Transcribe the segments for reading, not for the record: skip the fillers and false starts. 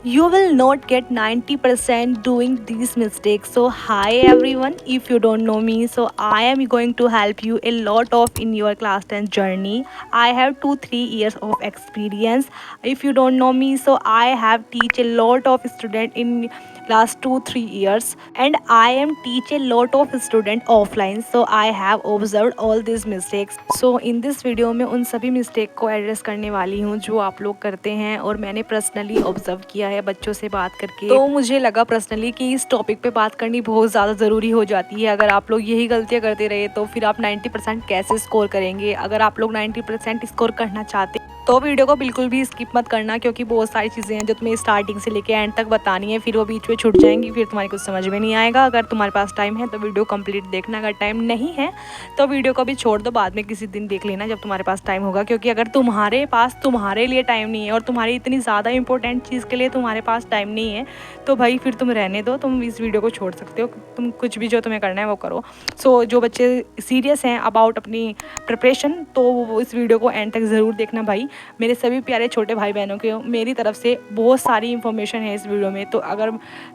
You will not get 90% doing these mistakes. So hi everyone, if you don't know me, so I am going to help you a lot of in your class 10 journey. I have 2-3 years of experience. If you don't know me, so I have teach a lot of student in last 2-3 years, and I am teach a lot of student offline, so I have observed all these mistakes. So in this video में उन सभी mistake को address करने वाली हूँ जो आप लोग करते हैं और मैंने पर्सनली ऑब्जर्व किया है बच्चों से बात करके। तो मुझे लगा पर्सनली कि इस टॉपिक पे बात करनी बहुत ज़्यादा ज़रूरी हो जाती है। अगर आप लोग यही गलतियाँ करते रहे तो फिर आप 90% कैसे स्कोर करेंगे। अगर आप लोग 90% स्कोर करना चाहते तो वीडियो को बिल्कुल भी स्किप मत करना, क्योंकि बहुत सारी चीज़ें हैं जो तुम्हें स्टार्टिंग से लेके एंड तक बतानी है, फिर वो बीच में छूट जाएंगी, फिर तुम्हारे कुछ समझ में नहीं आएगा। अगर तुम्हारे पास टाइम है तो वीडियो कंप्लीट देखना, अगर टाइम नहीं है तो वीडियो को भी छोड़ दो, बाद में किसी दिन देख लेना जब तुम्हारे पास टाइम होगा। क्योंकि अगर तुम्हारे पास तुम्हारे लिए टाइम नहीं है और तुम्हारी इतनी ज़्यादा इंपॉर्टेंट चीज़ के लिए तुम्हारे पास टाइम नहीं है तो भाई फिर तुम रहने दो, तुम इस वीडियो को छोड़ सकते हो, तुम कुछ भी जो तुम्हें करना है वो करो। सो जो बच्चे सीरियस हैं अबाउट अपनी प्रिपरेशन तो वो इस वीडियो को एंड तक ज़रूर देखना। भाई मेरे सभी प्यारे छोटे भाई बहनों के मेरी तरफ से बहुत सारी इन्फॉर्मेशन है इस वीडियो में। तो अगर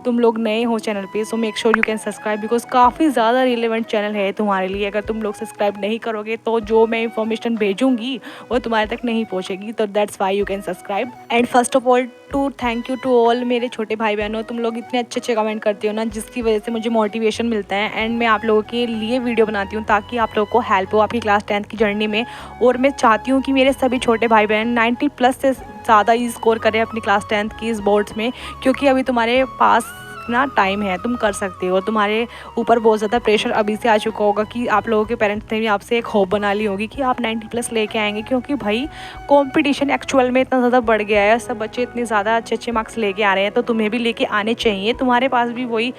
तुम लोग नए हो चैनल पे so make sure you can subscribe, because काफ़ी ज़्यादा रिलेवेंट चैनल है तुम्हारे लिए। अगर तुम लोग सब्सक्राइब नहीं करोगे तो जो मैं इन्फॉर्मेशन भेजूंगी वो तुम्हारे तक नहीं पहुँचेगी। तो that's why you can subscribe. And first of all to thank you to all मेरे छोटे भाई बहनों, तुम लोग इतने अच्छे अच्छे कमेंट करते हो ना, जिसकी वजह से मुझे मोटिवेशन मिलता है। एंड मैं आप लोगों के लिए वीडियो बनाती हूँ ताकि आप लोगों को हेल्प हो आपकी क्लास 10th की जर्नी में। और मैं चाहती हूँ कि मेरे सभी छोटे भाई बहन 90+ से ज़्यादा ही स्कोर करें अपनी क्लास 10th की इस बोर्ड्स में, क्योंकि अभी तुम्हारे पास ना टाइम है, तुम कर सकते हो। तुम्हारे ऊपर बहुत ज़्यादा प्रेशर अभी से आ चुका होगा कि आप लोगों के पेरेंट्स ने भी आपसे एक होप बना ली होगी कि आप 90+ लेके आएंगे, क्योंकि भाई कंपटीशन एक्चुअल में इतना ज़्यादा बढ़ गया है। सब बच्चे इतने ज़्यादा अच्छे अच्छे मार्क्स लेके आ रहे हैं, तो तुम्हें भी लेके आने चाहिए। तुम्हारे पास भी वही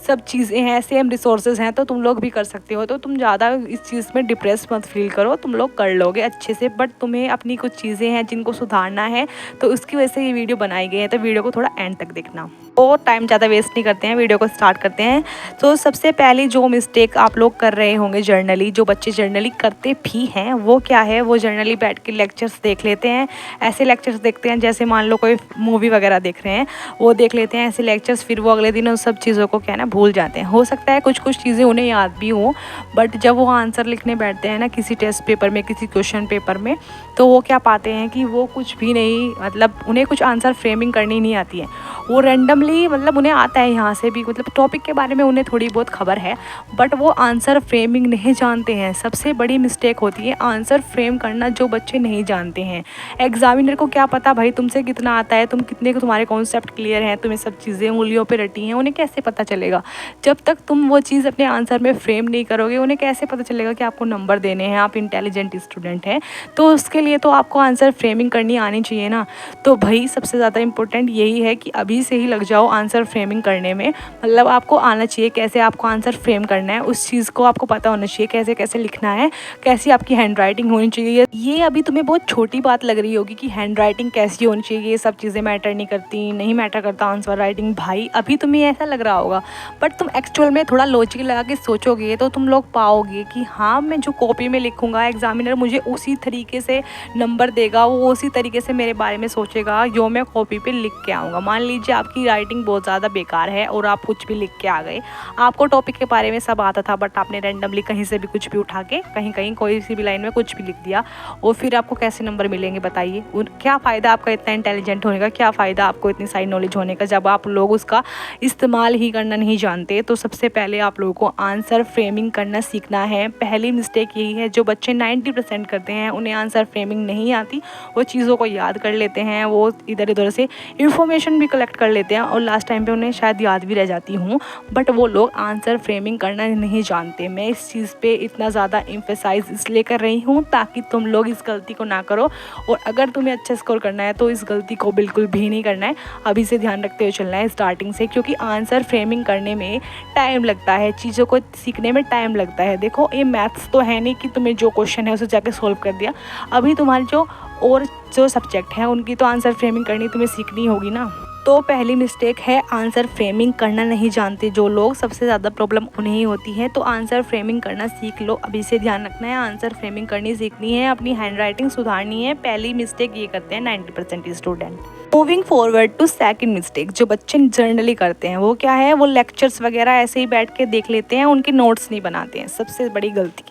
सब चीज़ें हैं, सेम रिसोर्सेज हैं, तो तुम लोग भी कर सकते हो। तो तुम ज़्यादा इस चीज़ में डिप्रेस मत फील करो, तुम लोग कर लोगे अच्छे से। बट तुम्हें अपनी कुछ चीज़ें हैं जिनको सुधारना है, तो उसकी वजह से ये वीडियो बनाई गई है। तो वीडियो को थोड़ा एंड तक देखना। और टाइम ज़्यादा वेस्ट नहीं करते हैं, वीडियो को स्टार्ट करते हैं। तो सबसे पहली जो मिस्टेक आप लोग कर रहे होंगे जर्नली, जो बच्चे जर्नली करते भी हैं, वो क्या है, वो जर्नली बैठ के लेक्चर्स देख लेते हैं। ऐसे लेक्चर्स देखते हैं जैसे मान लो कोई मूवी वगैरह देख रहे हैं, वो देख लेते हैं ऐसे लेक्चर्स, फिर वो अगले दिन उन सब चीज़ों को क्या है ना भूल जाते हैं। हो सकता है कुछ कुछ चीज़ें उन्हें याद भी हों, बट जब वो आंसर लिखने बैठते हैं ना किसी टेस्ट पेपर में, किसी क्वेश्चन पेपर में, तो वो क्या पाते हैं कि वो कुछ भी नहीं, मतलब उन्हें कुछ आंसर फ्रेमिंग करनी नहीं आती है। वो रैंडमली, मतलब उन्हें आता है यहाँ से भी, मतलब टॉपिक के बारे में उन्हें थोड़ी बहुत खबर है, बट वो आंसर फ्रेमिंग नहीं जानते हैं। सबसे बड़ी मिस्टेक होती है आंसर फ्रेम करना, जो बच्चे नहीं जानते हैं। एग्जामिनर को क्या पता भाई तुमसे कितना आता है, तुम कितने तुम्हारे कॉन्सेप्ट क्लियर हैं, तुम्हें सब चीज़ें उंगलियों पे रटी हैं, उन्हें कैसे पता चलेगा। जब तक तुम वो चीज़ अपने आंसर में फ्रेम नहीं करोगे, उन्हें कैसे पता चलेगा कि आपको नंबर देने हैं, आप इंटेलिजेंट स्टूडेंट हैं। तो उसके लिए तो आपको आंसर फ्रेमिंग करनी आनी चाहिए ना। तो भाई सबसे ज़्यादा इंपॉर्टेंट यही है कि अभी से ही लग जाओ आंसर फ्रेमिंग करने में। मतलब आपको आना चाहिए कैसे आपको आंसर फ्रेम करना है, उस चीज़ को आपको पता होना चाहिए कैसे कैसे लिखना है, कैसी आपकी हैंड राइटिंग होनी चाहिए। ये अभी तुम्हें बहुत छोटी बात लग रही होगी कि हैंड राइटिंग कैसी होनी चाहिए, ये सब चीज़ें मैटर नहीं करती, नहीं मैटर करता आंसर राइटिंग। भाई अभी तुम्हें ऐसा लग रहा होगा, बट तुम एक्चुअल में थोड़ा लॉजिक लगा के सोचोगे तो तुम लोग पाओगे कि हाँ, मैं जो कॉपी में लिखूंगा एग्जामिनर मुझे उसी तरीके से नंबर देगा, वो उसी तरीके से मेरे बारे में सोचेगा जो मैं कॉपी पे लिख के आऊँगा। मान लीजिए आपकी राइटिंग बहुत ज़्यादा बेकार है और आप कुछ भी लिख के आ गए, आपको टॉपिक के बारे में सब आता था, बट आपने रैंडमली कहीं से भी कुछ भी उठा के कहीं कहीं कोई सी भी लाइन में कुछ भी लिख दिया, और फिर आपको कैसे नंबर मिलेंगे बताइए। क्या फ़ायदा आपका इतना इंटेलिजेंट होने का, क्या फ़ायदा आपको इतनी सारी नॉलेज होने का, जब आप लोग उसका इस्तेमाल ही करना नहीं जानते। तो सबसे पहले आप लोगों को आंसर फ्रेमिंग करना सीखना है। पहली मिस्टेक यही है, जो बच्चे 90% करते हैं उन्हें आंसर फ्रेमिंग नहीं आती, वो चीज़ों को याद कर लेते हैं, वो इधर उधर से इंफॉर्मेशन भी कलेक्ट कर लेते हैं और लास्ट टाइम पे उन्हें शायद याद भी रह जाती हूँ, बट वो लोग आंसर फ्रेमिंग करना नहीं जानते। मैं इस चीज़ पे इतना ज़्यादा एम्फेसाइज इसलिए कर रही हूँ ताकि तुम लोग इस गलती को ना करो, और अगर तुम्हें अच्छा स्कोर करना है तो इस गलती को बिल्कुल भी नहीं करना है। अभी से ध्यान रखते हुए चलना है स्टार्टिंग से, क्योंकि आंसर फ्रेमिंग करने में टाइम लगता है, चीज़ों को सीखने में टाइम लगता है। देखो ये मैथ्स तो है नहीं कि तुम्हें जो क्वेश्चन है उसे जाके सॉल्व कर दिया। अभी तुम्हारे जो सब्जेक्ट हैं उनकी तो आंसर फ्रेमिंग करनी तुम्हें सीखनी होगी ना। तो पहली मिस्टेक है आंसर फ्रेमिंग करना नहीं जानते जो लोग, सबसे ज़्यादा प्रॉब्लम उन्हें ही होती है। तो आंसर फ्रेमिंग करना सीख लो, अभी से ध्यान रखना है, आंसर फ्रेमिंग करनी सीखनी है, अपनी हैंड राइटिंग सुधारनी है। पहली मिस्टेक ये करते हैं 90% student. Moving forward to second mistake जो बच्चे जर्नली करते हैं वो क्या है, वो लेक्चर्स वगैरह ऐसे ही बैठ के देख लेते हैं, उनके नोट्स नहीं बनाते हैं। सबसे बड़ी गलती।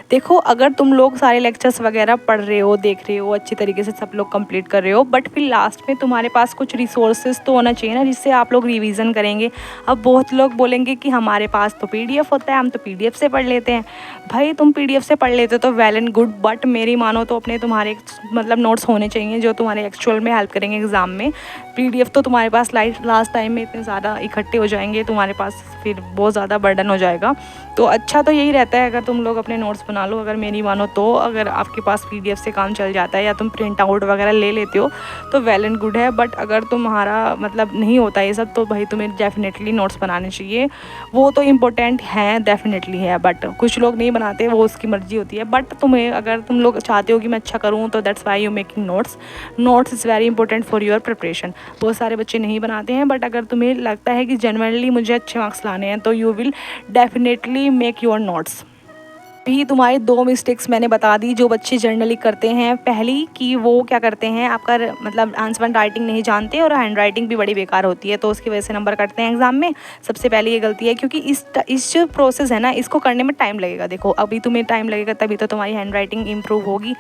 देखो, अगर तुम लोग सारे लेक्चर्स वगैरह पढ़ रहे हो, देख रहे हो, अच्छी तरीके से सब लोग कंप्लीट कर रहे हो, बट फिर लास्ट में तुम्हारे पास कुछ रिसोर्सेज तो होना चाहिए ना, जिससे आप लोग रिवीजन करेंगे। अब बहुत लोग बोलेंगे कि हमारे पास तो PDF होता है, हम तो PDF से पढ़ लेते हैं। भाई तुम PDF से पढ़ लेते हो तो वेल एंड गुड, बट मेरी मानो तो अपने तुम्हारे मतलब नोट्स होने चाहिए जो तुम्हारे एक्चुअल में हेल्प करेंगे एग्जाम में। PDF तो तुम्हारे पास लास्ट टाइम में इतने ज़्यादा इकट्ठे हो जाएंगे तुम्हारे पास, फिर बहुत ज़्यादा बर्डन हो जाएगा। तो अच्छा तो यही रहता है अगर तुम लोग अपने नोट्स बना लो, अगर मेरी मानो तो। अगर आपके पास PDF से काम चल जाता है या तुम प्रिंट आउट वगैरह ले लेते हो तो वेल एंड गुड है, बट अगर तुम्हारा मतलब नहीं होता ये सब तो भाई तुम्हें डेफिनेटली नोट्स बनाने चाहिए। वो तो इम्पोर्टेंट हैं, डेफिनेटली है, बट कुछ लोग नहीं बनाते, वो उसकी मर्जी होती है। बट तुम्हें, अगर तुम लोग चाहते हो कि मैं अच्छा करूँ तो that's why you making notes is very important for your preparation. बहुत सारे बच्चे नहीं बनाते हैं, बट अगर तुम्हें लगता है कि जनरली मुझे अच्छे मार्क्स लाने हैं तो you will definitely make your notes. भी तुम्हारी 2 मिस्टेक्स मैंने बता दी जो बच्चे जर्नली करते हैं। पहली कि वो क्या करते हैं, आपका मतलब आंसर राइटिंग नहीं जानते और हैंड राइटिंग भी बड़ी बेकार होती है, तो उसकी वजह से नंबर कटते हैं एग्जाम में। सबसे पहले ये गलती है, क्योंकि इस जो प्रोसेस है ना, इसको करने में टाइम लगेगा। देखो, अभी तुम्हें टाइम लगेगा तभी तो तुम्हारी हैंड राइटिंग इम्प्रूव होगी,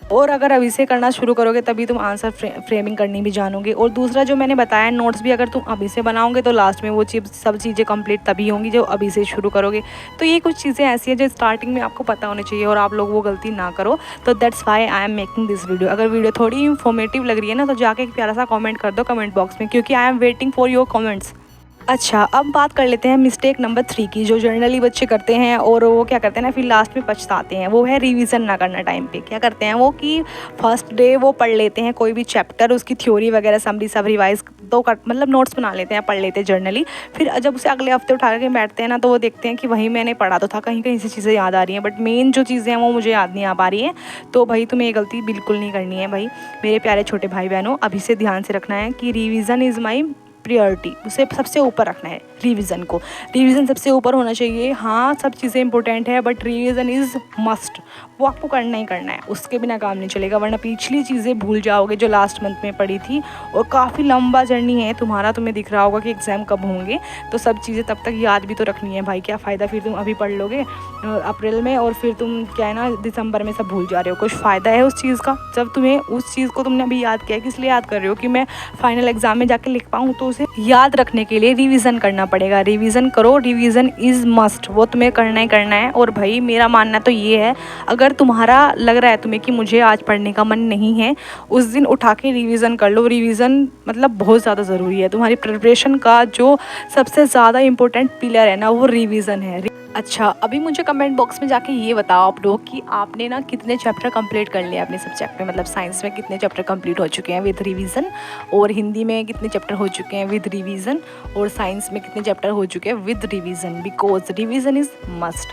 और अगर अभी से करना शुरू करोगे तभी तुम आंसर फ्रेमिंग करनी भी जानोगे। और दूसरा जो मैंने बताया, नोट्स भी अगर तुम अभी से बनाओगे तो लास्ट में वो सब चीज़ें कंप्लीट तभी होंगी जो अभी से शुरू करोगे। तो ये कुछ चीज़ें ऐसी हैं जो स्टार्टिंग में आपको पता होनी चाहिए और आप लोग वो गलती ना करो। तो that's Y I am making this video. अगर वीडियो थोड़ी इन्फॉर्मेटिव लग रही है ना तो जाके एक प्यारा सा कॉमेंट कर दो कमेंट बॉक्स में, क्योंकि आई am waiting for your comments. अच्छा, अब बात कर लेते हैं मिस्टेक नंबर 3 की, जो जनरली बच्चे करते हैं और वो क्या करते हैं ना, फिर लास्ट में पछताते हैं। वो है रिवीजन ना करना टाइम पे। क्या करते हैं वो कि फर्स्ट डे वो पढ़ लेते हैं कोई भी चैप्टर, उसकी थ्योरी वगैरह समरी सब रिवाइज तो कर मतलब नोट्स बना लेते हैं, पढ़ लेते हैं जर्नली। फिर जब उसे अगले हफ्ते उठा के बैठते हैं ना तो वो देखते हैं कि वही मैंने पढ़ा तो था, कहीं कहीं से चीज़ें याद आ रही हैं, बट मेन जो चीज़ें हैं वो मुझे याद नहीं आ पा रही हैं। तो भाई तुम्हें ये गलती बिल्कुल नहीं करनी है। भाई मेरे प्यारे छोटे भाई बहनों, अभी से ध्यान से रखना है कि रिवीजन इज़ माई प्रियोरिटी। उसे सबसे ऊपर रखना है रिवीजन को। रिवीजन सबसे ऊपर होना चाहिए। हाँ, सब चीज़ें इंपॉर्टेंट है, बट रिवीजन इज़ मस्ट। वो आपको करना ही करना है, उसके बिना काम नहीं चलेगा, वरना पिछली चीज़ें भूल जाओगे जो लास्ट मंथ में पढ़ी थी। और काफ़ी लंबा जर्नी है तुम्हारा, तुम्हें दिख रहा होगा कि एग्ज़ाम कब होंगे, तो सब चीज़ें तब तक याद भी तो रखनी है। भाई क्या फ़ायदा फिर तुम अभी पढ़ लोगे अप्रैल में और फिर तुम क्या है ना दिसंबर में सब भूल जा रहे हो। कुछ फ़ायदा है उस चीज़ का? जब तुम्हें उस चीज़ को तुमने अभी याद किया, किस लिए याद कर रहे हो? कि मैं फाइनल एग्ज़ाम में जाके लिख पाऊँ। तो उसे याद रखने के लिए रिवीजन करना पड़ेगा। रिवीजन करो, रिवीजन इज़ मस्ट, वो तुम्हें करना ही करना है। और भाई मेरा मानना तो ये है, अगर तुम्हारा लग रहा है तुम्हें कि मुझे आज पढ़ने का मन नहीं है, उस दिन उठा के रिवीजन कर लो। रिवीजन मतलब बहुत ज़्यादा ज़रूरी है। तुम्हारी प्रिपरेशन का जो सबसे ज़्यादा इंपॉर्टेंट पिलर है ना, वो रिवीजन है। अच्छा, अभी मुझे कमेंट बॉक्स में जाके ये बताओ आप लोग कि आपने ना कितने चैप्टर कंप्लीट कर लिए अपने सब्जेक्ट में। मतलब साइंस में कितने चैप्टर कंप्लीट हो चुके हैं विद रिवीजन, और हिंदी में कितने चैप्टर हो चुके हैं विद रिवीजन, और साइंस में कितने चैप्टर हो चुके हैं with revision, because revision is must.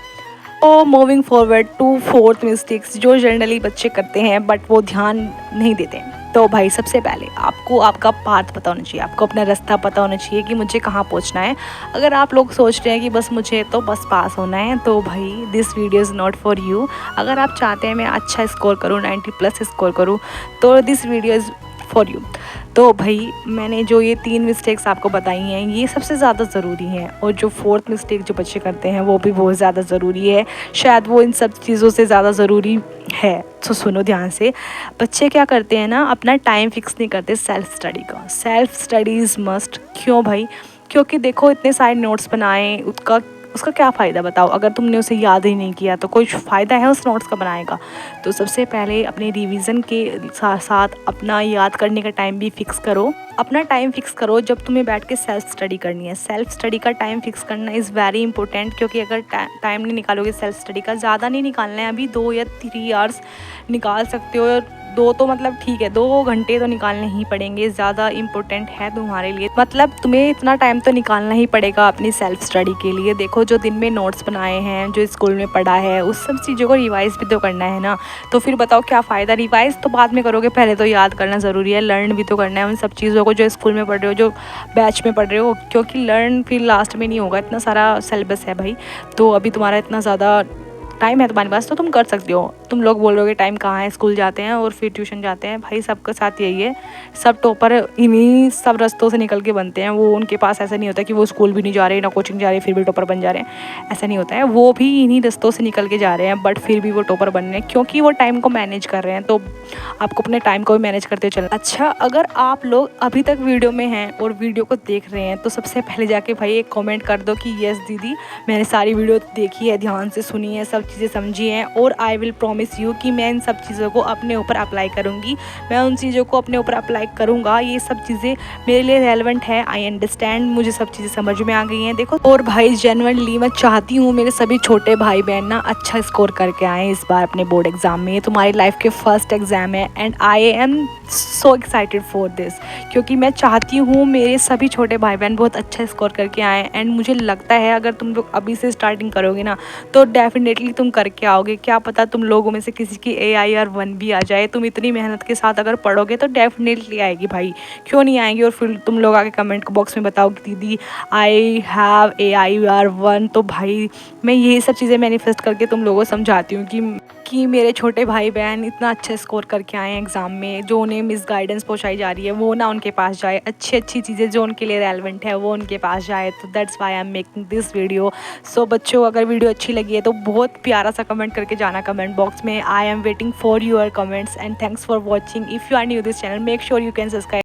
तो moving forward to 4th mistakes जो जनरली बच्चे करते हैं बट वो ध्यान नहीं देते हैं। तो भाई सबसे पहले आपको आपका पाथ पता होना चाहिए, आपको अपना रास्ता पता होना चाहिए कि मुझे कहाँ पहुँचना है। अगर आप लोग सोच रहे हैं कि बस मुझे तो बस पास होना है, तो भाई this video is not for you. अगर आप चाहते हैं मैं अच्छा स्कोर करूँ, 90+ स्कोर करूँ, तो this video is for you. तो भाई मैंने जो ये 3 मिस्टेक्स आपको बताई हैं ये सबसे ज़्यादा ज़रूरी हैं, और जो 4th मिस्टेक जो बच्चे करते हैं वो भी बहुत ज़्यादा ज़रूरी है। शायद वो इन सब चीज़ों से ज़्यादा ज़रूरी है। तो सुनो ध्यान से। बच्चे क्या करते हैं ना, अपना टाइम फिक्स नहीं करते सेल्फ स्टडी का। Self study is must. क्यों भाई? क्योंकि देखो इतने सारे नोट्स बनाए, उसका क्या फ़ायदा बताओ? अगर तुमने उसे याद ही नहीं किया तो कोई फ़ायदा है उस नोट्स का बनाने का? तो सबसे पहले अपने रिवीजन के साथ साथ अपना याद करने का टाइम भी फिक्स करो। अपना टाइम फिक्स करो जब तुम्हें बैठ के सेल्फ स्टडी करनी है। सेल्फ स्टडी का टाइम फिक्स करना इज़ वेरी इंपॉर्टेंट, क्योंकि अगर टाइम नहीं निकालोगे सेल्फ स्टडी का, ज़्यादा नहीं निकालना है, अभी 2 या 3 आवर्स निकाल सकते हो। 2 तो मतलब ठीक है, 2 घंटे तो निकालने ही पड़ेंगे, ज़्यादा इम्पोर्टेंट है तुम्हारे लिए। मतलब तुम्हें इतना टाइम तो निकालना ही पड़ेगा अपनी सेल्फ स्टडी के लिए। देखो जो दिन में नोट्स बनाए हैं, जो स्कूल में पढ़ा है, उस सब चीज़ों को रिवाइज़ भी तो करना है ना। तो फिर बताओ क्या फ़ायदा? रिवाइज़ तो बाद में करोगे, पहले तो याद करना ज़रूरी है, लर्न भी तो करना है उन सब चीज़ों को जो स्कूल में पढ़ रहे हो, जो बैच में पढ़ रहे हो, क्योंकि लर्न फिर लास्ट में नहीं होगा। इतना सारा सिलेबस है भाई, तो अभी तुम्हारा इतना ज़्यादा टाइम है तुम्हारे पास तो तुम कर सकते हो। तुम लोग बोल रहे हो टाइम कहाँ है, स्कूल जाते हैं और फिर ट्यूशन जाते हैं। भाई सबके साथ यही है, सब टॉपर इन्हीं सब रास्तों से निकल के बनते हैं। वो उनके पास ऐसा नहीं होता कि वो स्कूल भी नहीं जा रहे ना कोचिंग जा रहे फिर भी टॉपर बन जा रहे हैं, ऐसा नहीं होता है। वो भी इन्हीं रास्तों से निकल के जा रहे हैं बट फिर भी वो टॉपर बन रहे हैं क्योंकि वो टाइम को मैनेज कर रहे हैं। तो आपको अपने टाइम को भी मैनेज करते चलना। अच्छा, अगर आप लोग अभी तक वीडियो में हैं और वीडियो को देख रहे हैं तो सबसे पहले जाके भाई एक कमेंट कर दो कि यस दीदी मैंने सारी वीडियो देखी है, ध्यान से सुनी है, सब चीज़ें समझी हैं और आई विल प्रॉमिस यू कि मैं इन सब चीज़ों को अपने ऊपर अप्लाई करूँगी। मैं उन चीज़ों को अपने ऊपर अप्लाई करूँगा। ये सब चीज़ें मेरे लिए रेलेवेंट है, आई अंडरस्टैंड, मुझे सब चीज़ें समझ में आ गई हैं। देखो और भाई जेन्युइनली मैं चाहती हूँ मेरे सभी छोटे भाई बहन ना अच्छा स्कोर करके आएँ इस बार अपने बोर्ड एग्ज़ाम में। ये तुम्हारी लाइफ के फर्स्ट एग्ज़ाम है and I am so excited for this, क्योंकि मैं चाहती हूँ मेरे सभी छोटे भाई बहन बहुत अच्छा स्कोर करके आएँ। एंड मुझे लगता है अगर तुम लोग अभी से स्टार्टिंग करोगे ना तो डेफिनेटली तुम करके आओगे। क्या पता तुम लोगों में से किसी की AIR 1 भी आ जाए। तुम इतनी मेहनत के साथ अगर पढ़ोगे तो डेफिनेटली आएगी भाई, क्यों नहीं आएगी। और फिर तुम लोग आके कमेंट बॉक्स में बताओ कि दीदी आई हैव AIR 1। तो भाई मैं यही सब चीज़ें मैनिफेस्ट करके तुम लोगों को समझाती हूँ कि मेरे छोटे भाई बहन इतना अच्छा स्कोर करके आए हैं एग्ज़ाम में। जो उन्हें मिस गाइडेंस पहुंचाई जा रही है वो ना उनके पास जाए, अच्छी अच्छी चीज़ें जो उनके लिए रेलेवेंट है वो उनके पास जाए। तो that's why I am making this video. सो बच्चों, अगर वीडियो अच्छी लगी है तो बहुत प्यारा सा कमेंट करके जाना कमेंट बॉक्स में। I am waiting for your comments and thanks for watching. If you are new this channel make sure you can subscribe.